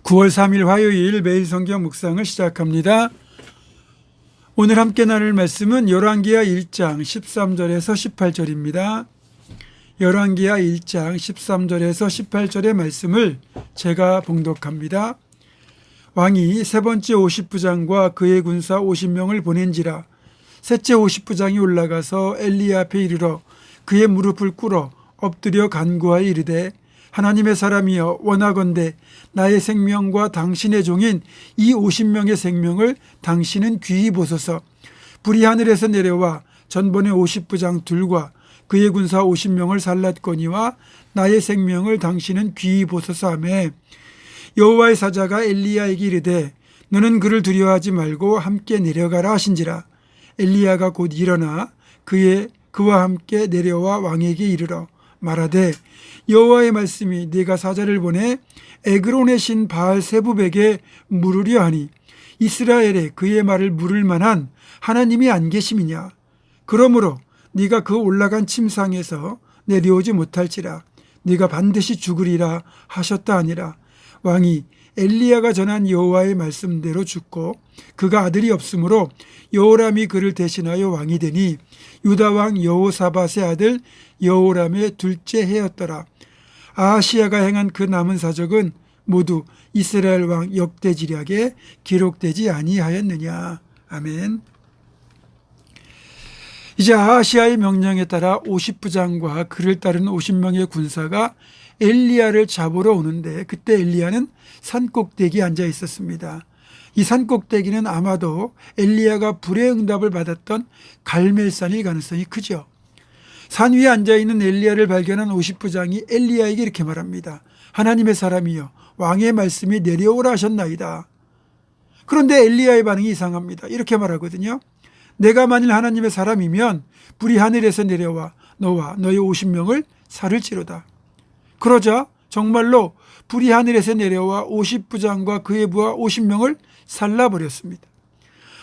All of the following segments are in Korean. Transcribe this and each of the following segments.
9월 3일 화요일 매일 성경 묵상을 시작합니다. 오늘 함께 나눌 말씀은 열왕기하 1장 13절에서 18절입니다. 열왕기하 1장 13절에서 18절의 말씀을 제가 봉독합니다. 왕이 세 번째 50부장과 그의 군사 50명을 보낸지라. 셋째 50부장이 올라가서 엘리야 앞에 이르러 그의 무릎을 꿇어 엎드려 간구하여 이르되 하나님의 사람이여 원하건대 나의 생명과 당신의 종인 이 50명의 생명을 당신은 귀히 보소서. 불이 하늘에서 내려와 전번의 50부장 둘과 그의 군사 50명을 살랐거니와 나의 생명을 당신은 귀히 보소서 하매 여호와의 사자가 엘리야에게 이르되 너는 그를 두려워하지 말고 함께 내려가라 하신지라. 엘리야가 곧 일어나 그와 함께 내려와 왕에게 이르러 말하되 여호와의 말씀이 네가 사자를 보내 에그론의 신 바알 세부백에 물으려 하니 이스라엘에 그의 말을 물을 만한 하나님이 안 계심이냐. 그러므로 네가 그 올라간 침상에서 내려오지 못할지라. 네가 반드시 죽으리라 하셨다 하니라. 왕이 엘리야가 전한 여호와의 말씀대로 죽고 그가 아들이 없으므로 여호람이 그를 대신하여 왕이 되니 유다 왕 여호사밧의 아들 여호람의 둘째 해였더라. 아하시야가 행한 그 남은 사적은 모두 이스라엘 왕 역대지략에 기록되지 아니하였느냐. 아멘. 이제 아하시야의 명령에 따라 50부장과 그를 따르는 50명의 군사가 엘리야를 잡으러 오는데 그때 엘리야는 산꼭대기에 앉아 있었습니다. 이 산꼭대기는 아마도 엘리야가 불의 응답을 받았던 갈멜산일 가능성이 크죠. 산 위에 앉아있는 엘리야를 발견한 50부장이 엘리야에게 이렇게 말합니다. 하나님의 사람이여 왕의 말씀이 내려오라 하셨나이다. 그런데 엘리야의 반응이 이상합니다. 이렇게 말하거든요. 내가 만일 하나님의 사람이면 불이 하늘에서 내려와 너와 너의 50명을 살을지로다. 그러자 정말로 불이 하늘에서 내려와 50부장과 그의 부하 50명을 살라버렸습니다.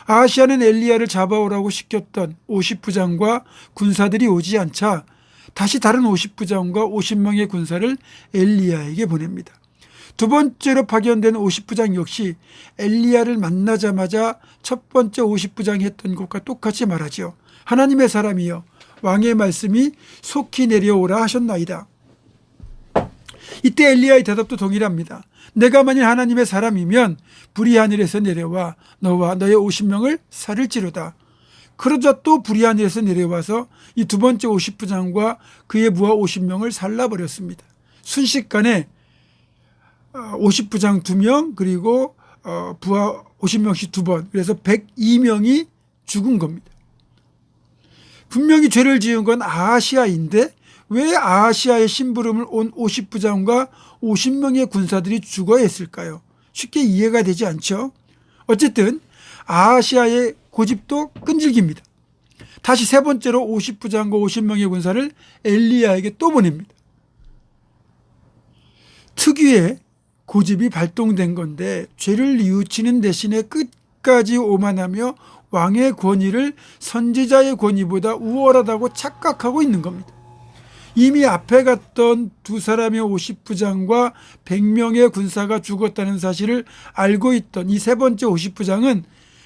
아하시야는 엘리야를 잡아오라고 시켰던 50부장과 군사들이 오지 않자 다시 다른 50부장과 50명의 군사를 엘리야에게 보냅니다. 두 번째로 파견된 50부장 역시 엘리야를 만나자마자 첫 번째 50부장이 했던 것과 똑같이 말하죠. 하나님의 사람이여 왕의 말씀이 속히 내려오라 하셨나이다. 이때 엘리야의 대답도 동일합니다. 내가 만일 하나님의 사람이면 불이 하늘에서 내려와 너와 너의 50명을 살을지로다. 그러자 또 불이 하늘에서 내려와서 이 두 번째 50부장과 그의 부하 50명을 살라버렸습니다. 순식간에 50부장 2명 그리고 부하 50명씩 2번, 그래서 102명이 죽은 겁니다. 분명히 죄를 지은 건 아하시야인데 왜 아하시야의 심부름을 온 50부장과 50명의 군사들이 죽어야 했을까요? 쉽게 이해가 되지 않죠. 어쨌든 아하시야의 고집도 끈질깁니다. 다시 세 번째로 50부장과 50명의 군사를 엘리야에게 또 보냅니다. 특유의 고집이 발동된 건데 죄를 뉘우치는 대신에 끝까지 오만하며 왕의 권위를 선지자의 권위보다 우월하다고 착각하고 있는 겁니다. 이미 앞에 갔던 두 사람의 50부장과 100명의 군사가 죽었다는 사실을 알고 있던 이 세 번째 50부장은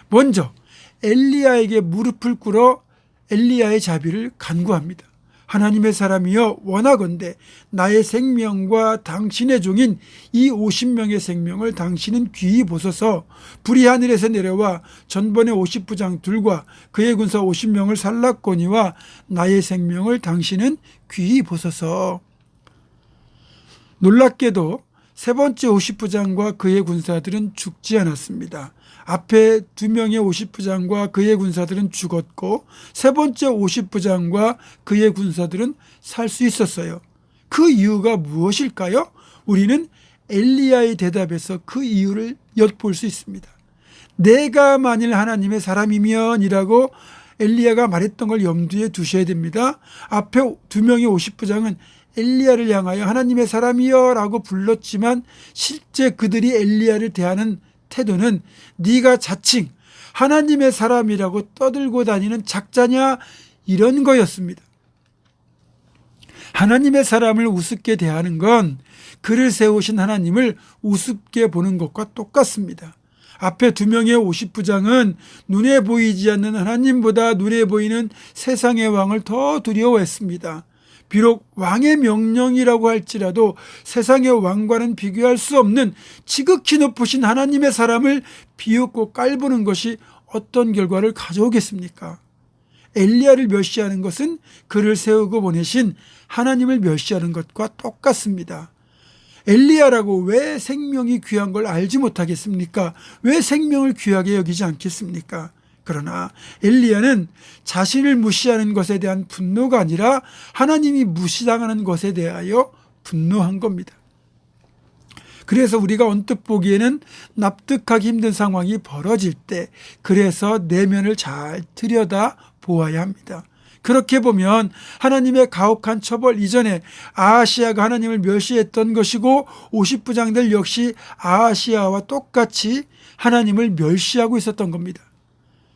먼저 엘리야에게 무릎을 꿇어 엘리야의 자비를 간구합니다. 하나님의 사람이여 원하건대 나의 생명과 당신의 종인 이 50명의 생명을 당신은 귀히 보소서. 불이 하늘에서 내려와 전번의 50부장 둘과 그의 군사 50명을 살랐거니와 나의 생명을 당신은 귀히 보소서. 놀랍게도 세 번째 50부장과 그의 군사들은 죽지 않았습니다. 앞에 2명의 50부장과 그의 군사들은 죽었고 세 번째 50부장과 그의 군사들은 살 수 있었어요. 그 이유가 무엇일까요? 우리는 엘리야의 대답에서 그 이유를 엿볼 수 있습니다. 내가 만일 하나님의 사람이면 이라고 엘리야가 말했던 걸 염두에 두셔야 됩니다. 앞에 2명의 50부장은 엘리야를 향하여 하나님의 사람이여 라고 불렀지만 실제 그들이 엘리야를 대하는 태도는 네가 자칭 하나님의 사람이라고 떠들고 다니는 작자냐 이런 거였습니다. 하나님의 사람을 우습게 대하는 건 그를 세우신 하나님을 우습게 보는 것과 똑같습니다. 앞에 두 명의 50부장은 눈에 보이지 않는 하나님보다 눈에 보이는 세상의 왕을 더 두려워했습니다. 비록 왕의 명령이라고 할지라도 세상의 왕과는 비교할 수 없는 지극히 높으신 하나님의 사람을 비웃고 깔보는 것이 어떤 결과를 가져오겠습니까? 엘리야를 멸시하는 것은 그를 세우고 보내신 하나님을 멸시하는 것과 똑같습니다. 엘리야라고 왜 생명이 귀한 걸 알지 못하겠습니까? 왜 생명을 귀하게 여기지 않겠습니까? 그러나 엘리야는 자신을 무시하는 것에 대한 분노가 아니라 하나님이 무시당하는 것에 대하여 분노한 겁니다. 그래서 우리가 언뜻 보기에는 납득하기 힘든 상황이 벌어질 때 그래서 내면을 잘 들여다 보아야 합니다. 그렇게 보면 하나님의 가혹한 처벌 이전에 아하시야가 하나님을 멸시했던 것이고 50부장들 역시 아하시야와 똑같이 하나님을 멸시하고 있었던 겁니다.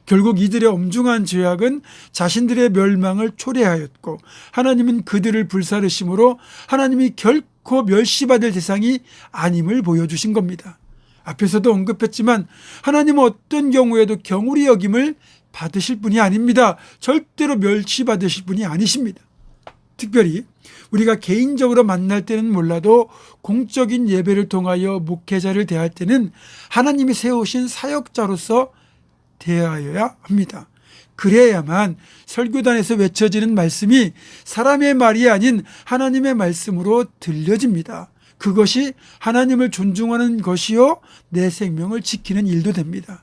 결국 이들의 엄중한 죄악은 자신들의 멸망을 초래하였고 하나님은 그들을 불사르심으로 하나님이 결코 멸시받을 대상이 아님을 보여주신 겁니다. 앞에서도 언급했지만 하나님은 어떤 경우에도 경홀히 여김을 받으실 분이 아닙니다. 절대로 멸시받으실 분이 아니십니다. 특별히 우리가 개인적으로 만날 때는 몰라도 공적인 예배를 통하여 목회자를 대할 때는 하나님이 세우신 사역자로서 대하여야 합니다. 그래야만 설교단에서 외쳐지는 말씀이 사람의 말이 아닌 하나님의 말씀으로 들려집니다. 그것이 하나님을 존중하는 것이요 내 생명을 지키는 일도 됩니다.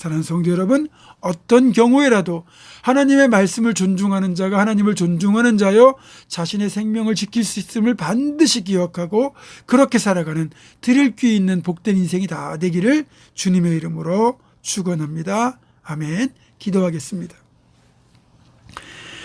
사랑하는 성도 여러분, 어떤 경우에라도 하나님의 말씀을 존중하는 자가 하나님을 존중하는 자여 자신의 생명을 지킬 수 있음을 반드시 기억하고 그렇게 살아가는 들을 귀 있는 복된 인생이 다 되기를 주님의 이름으로 축원합니다. 아멘. 기도하겠습니다.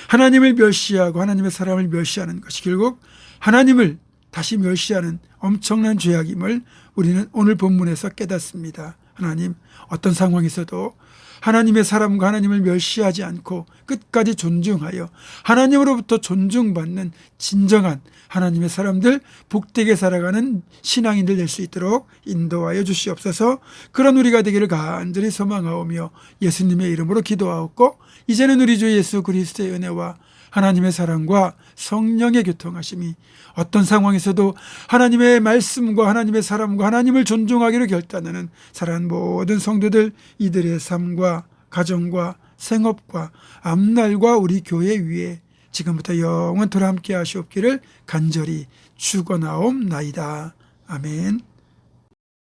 하나님을 멸시하고 하나님의 사람을 멸시하는 것이 결국 하나님을 다시 멸시하는 엄청난 죄악임을 우리는 오늘 본문에서 깨닫습니다. 하나님, 어떤 상황에서도 하나님의 사람과 하나님을 멸시하지 않고 끝까지 존중하여 하나님으로부터 존중받는 진정한 하나님의 사람들, 복되게 살아가는 신앙인들 될 수 있도록 인도하여 주시옵소서. 그런 우리가 되기를 간절히 소망하오며 예수님의 이름으로 기도하옵고 이제는 우리 주 예수 그리스도의 은혜와 하나님의 사랑과 성령의 교통하심이 어떤 상황에서도 하나님의 말씀과 하나님의 사람과 하나님을 존중하기로 결단하는 사랑하는 모든 성도들, 이들의 삶과 가정과 생업과 앞날과 우리 교회 위에 지금부터 영원토록 함께 하시옵기를 간절히 축원하옵나이다. 아멘.